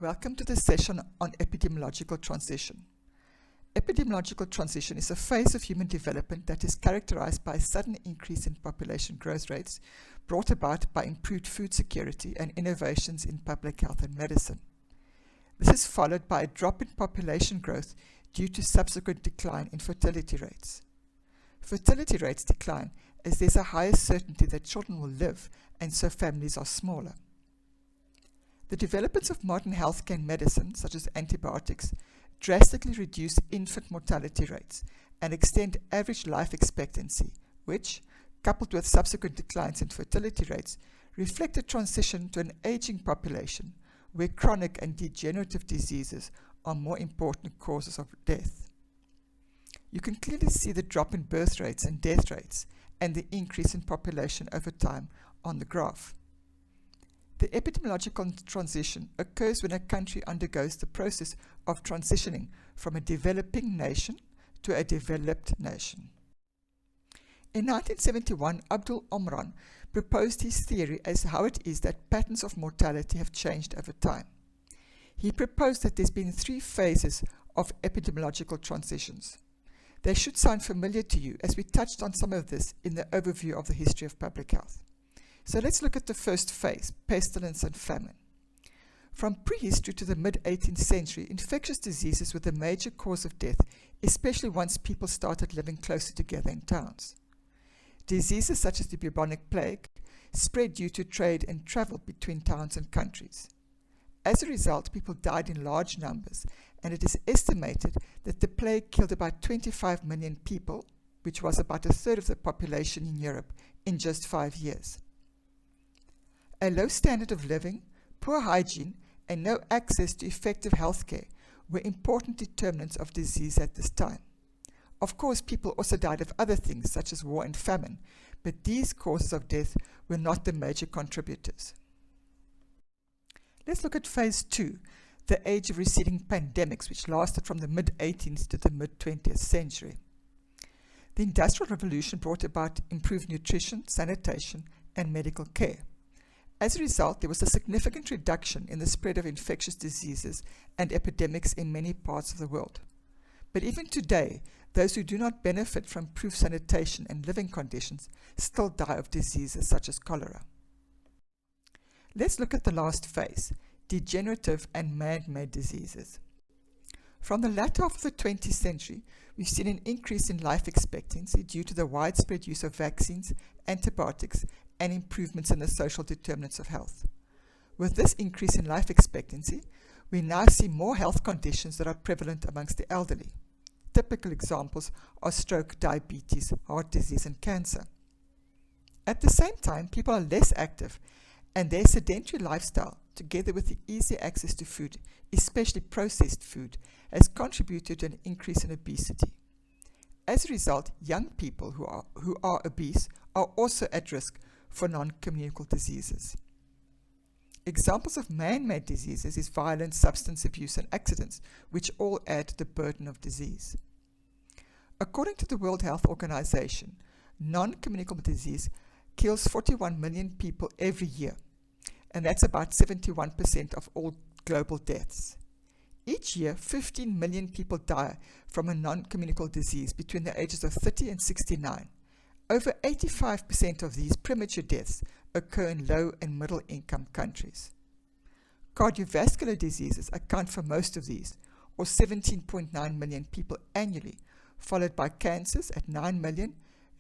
Welcome to this session on epidemiological transition. Epidemiological transition is a phase of human development that is characterized by a sudden increase in population growth rates brought about by improved food security and innovations in public health and medicine. This is followed by a drop in population growth due to subsequent decline in fertility rates. Fertility rates decline as there's a higher certainty that children will live, and so families are smaller. The developments of modern healthcare and medicine, such as antibiotics, drastically reduce infant mortality rates and extend average life expectancy, which, coupled with subsequent declines in fertility rates, reflect a transition to an aging population where chronic and degenerative diseases are more important causes of death. You can clearly see the drop in birth rates and death rates and the increase in population over time on the graph. The epidemiological transition occurs when a country undergoes the process of transitioning from a developing nation to a developed nation. In 1971, Abdul Omran proposed his theory as to how it is that patterns of mortality have changed over time. He proposed that there's been 3 phases of epidemiological transitions. They should sound familiar to you, as we touched on some of this in the overview of the history of public health. So let's look at the first phase, pestilence and famine. From prehistory to the mid-18th century, infectious diseases were the major cause of death, especially once people started living closer together in towns. Diseases such as the bubonic plague spread due to trade and travel between towns and countries. As a result, people died in large numbers, and it is estimated that the plague killed about 25 million people, which was about a third of the population in Europe, in just 5 years. A low standard of living, poor hygiene, and no access to effective healthcare were important determinants of disease at this time. Of course, people also died of other things such as war and famine, but these causes of death were not the major contributors. Let's look at phase 2, the age of receding pandemics, which lasted from the mid-18th to the mid-20th century. The Industrial Revolution brought about improved nutrition, sanitation, and medical care. As a result, there was a significant reduction in the spread of infectious diseases and epidemics in many parts of the world. But even today, those who do not benefit from improved sanitation and living conditions still die of diseases such as cholera. Let's look at the last phase, degenerative and man-made diseases. From the latter half of the 20th century, we've seen an increase in life expectancy due to the widespread use of vaccines, antibiotics, and improvements in the social determinants of health. With this increase in life expectancy, we now see more health conditions that are prevalent amongst the elderly. Typical examples are stroke, diabetes, heart disease, and cancer. At the same time, people are less active, and their sedentary lifestyle, together with the easy access to food, especially processed food, has contributed to an increase in obesity. As a result, young people who are obese are also at risk for non-communicable diseases. Examples of man-made diseases is violence, substance abuse, and accidents, which all add to the burden of disease. According to the World Health Organization, non-communicable disease kills 41 million people every year, and that's about 71% of all global deaths. Each year, 15 million people die from a non-communicable disease between the ages of 30 and 69. Over 85% of these premature deaths occur in low and middle income countries. Cardiovascular diseases account for most of these, or 17.9 million people annually, followed by cancers at 9 million,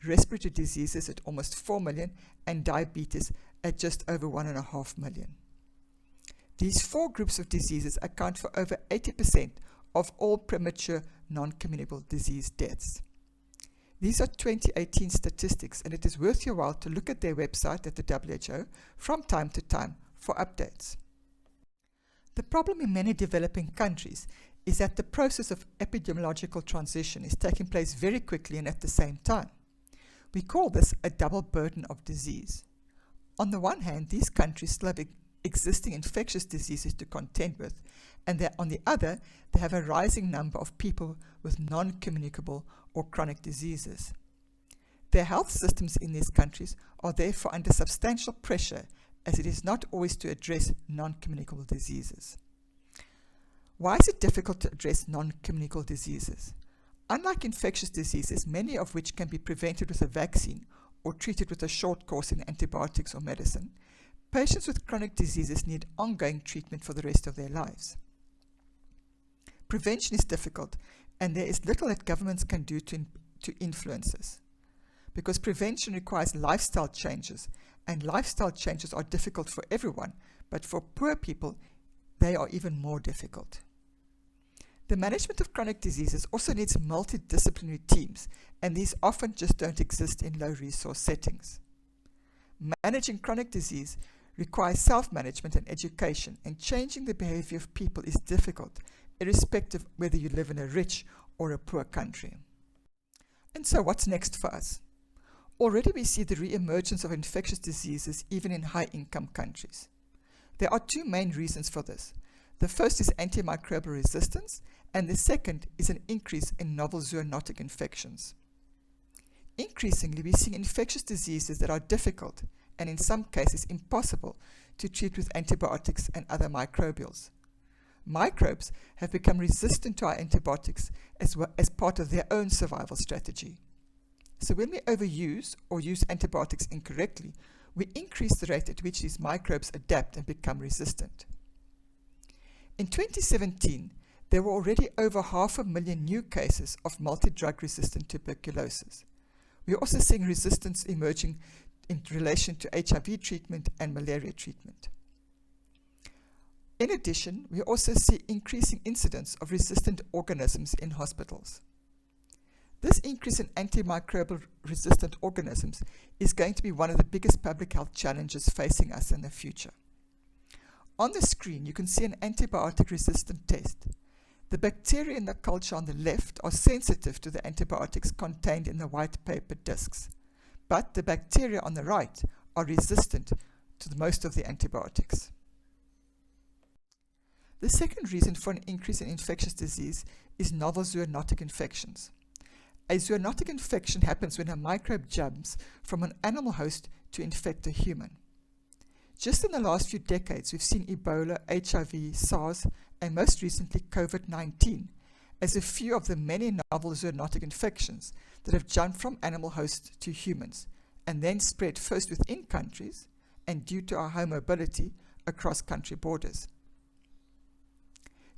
respiratory diseases at almost 4 million, and diabetes at just over 1.5 million. These 4 groups of diseases account for over 80% of all premature non-communicable disease deaths. These are 2018 statistics, and it is worth your while to look at their website at the WHO from time to time for updates. The problem in many developing countries is that the process of epidemiological transition is taking place very quickly and at the same time. We call this a double burden of disease. On the one hand, these countries still have existing infectious diseases to contend with, and on the other, they have a rising number of people with non-communicable or chronic diseases. Their health systems in these countries are therefore under substantial pressure, as it is not always to address non-communicable diseases. Why is it difficult to address non-communicable diseases? Unlike infectious diseases, many of which can be prevented with a vaccine or treated with a short course in antibiotics or medicine, patients with chronic diseases need ongoing treatment for the rest of their lives. Prevention is difficult, and there is little that governments can do to influence this, because prevention requires lifestyle changes, and lifestyle changes are difficult for everyone, but for poor people, they are even more difficult. The management of chronic diseases also needs multidisciplinary teams, and these often just don't exist in low-resource settings. Managing chronic disease requires self-management and education, and changing the behavior of people is difficult, irrespective whether you live in a rich or a poor country. And so what's next for us? Already we see the re-emergence of infectious diseases even in high-income countries. There are two main reasons for this. The first is antimicrobial resistance, and the second is an increase in novel zoonotic infections. Increasingly, we see infectious diseases that are difficult, and in some cases impossible, to treat with antibiotics and other microbials. Microbes have become resistant to our antibiotics as part of their own survival strategy. So when we overuse or use antibiotics incorrectly, we increase the rate at which these microbes adapt and become resistant. In 2017, there were already over 500,000 new cases of multi-drug resistant tuberculosis. We are also seeing resistance emerging in relation to HIV treatment and malaria treatment. In addition, we also see increasing incidence of resistant organisms in hospitals. This increase in antimicrobial resistant organisms is going to be one of the biggest public health challenges facing us in the future. On the screen, you can see an antibiotic resistant test. The bacteria in the culture on the left are sensitive to the antibiotics contained in the white paper discs, but the bacteria on the right are resistant to most of the antibiotics. The second reason for an increase in infectious disease is novel zoonotic infections. A zoonotic infection happens when a microbe jumps from an animal host to infect a human. Just in the last few decades, we've seen Ebola, HIV, SARS, and most recently COVID-19 as a few of the many novel zoonotic infections that have jumped from animal hosts to humans and then spread first within countries and, due to our high mobility, across country borders.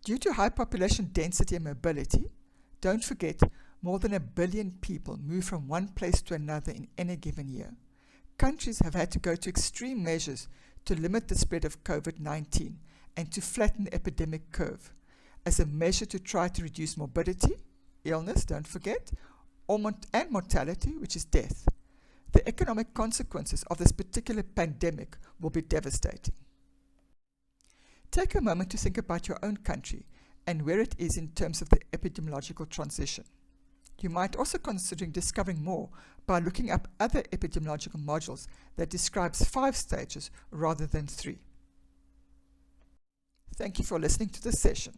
Due to high population density and mobility, don't forget, more than 1 billion people move from one place to another in any given year. Countries have had to go to extreme measures to limit the spread of COVID-19 and to flatten the epidemic curve as a measure to try to reduce morbidity, illness, don't forget, and mortality, which is death. The economic consequences of this particular pandemic will be devastating. Take a moment to think about your own country and where it is in terms of the epidemiological transition. You might also consider discovering more by looking up other epidemiological modules that describes 5 stages rather than 3. Thank you for listening to this session.